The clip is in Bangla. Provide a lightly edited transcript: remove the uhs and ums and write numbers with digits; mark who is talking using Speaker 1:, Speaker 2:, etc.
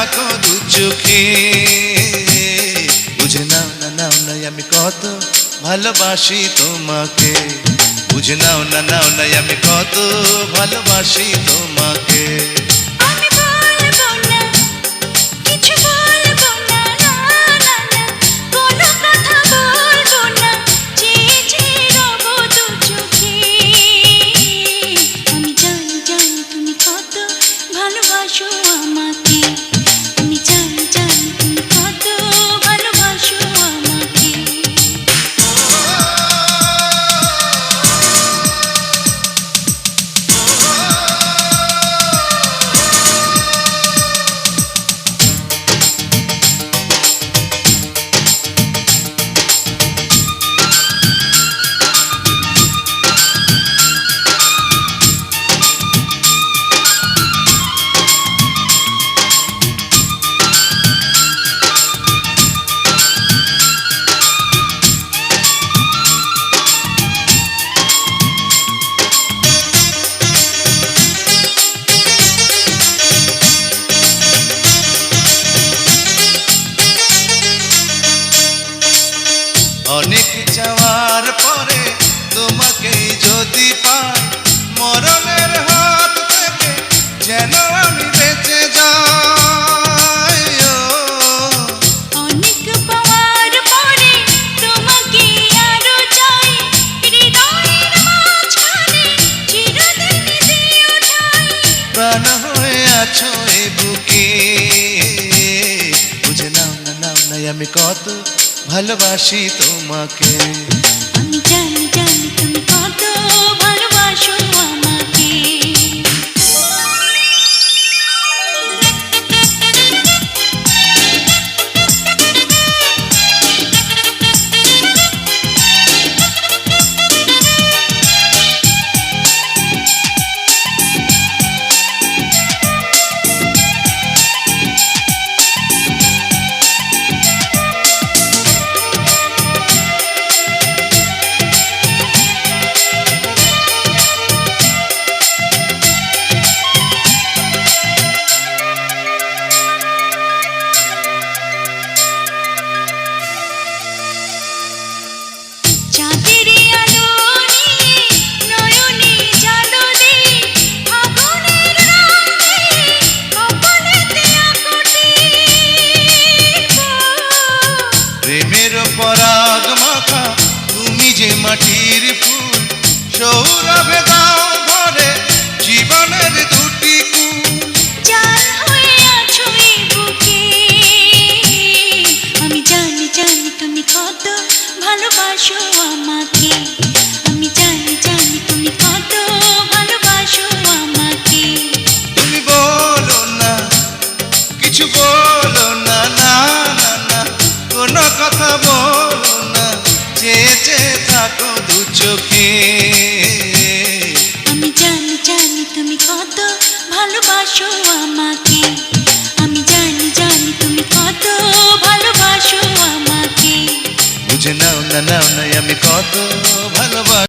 Speaker 1: থাকো দু চোখে। বুঝে নাও না নাও না আমি কত ভালোবাসি তোমাকে। বুঝে নাও না নাও না আমি কত ভালোবাসি তোমাকে। অনেক যাওয়ার পরে তোমাকে যদি পাই, মরণের হাত থেকে যেন আমি বেঁচে যাই।
Speaker 2: অনেক পাওয়ার পরে তোমাকে আরো চাই, হৃদয়ের মাঝখানে চিরদিন দিও ঠাই।
Speaker 1: প্রাণ হয়ে আছো এ বুকে। বুঝে নাও না নাও না আমি কত ভালোবাসি তোমাকে।
Speaker 2: আমি জানি জানি তুমি কত ভালোবাসো আমাকে।
Speaker 1: প্রেমের পরাগ মাখা তুমি যে মাটির ফুল, সৌরভে দাও ভরে জীবনের দুটি কুল।
Speaker 2: জান হয়ে আছো এই বুকে। আমি জানি জানি তুমি কত ভালোবাসো আমাকে। আমি জানি জানি তুমি কত ভালোবাসো আমাকে।
Speaker 1: তুমি বলো না কিছু বলো না, না না না কোনো কথা বলো না, চেয়ে চেয়ে থাকো দু চোখে।
Speaker 2: আমি জানি জানি তুমি কত ভালোবাসো আমাকে। আমি জানি জানি তুমি কত ভালোবাসো আমাকে।
Speaker 1: বুঝে নাও না নাও না আমি কত ভালোবাসি।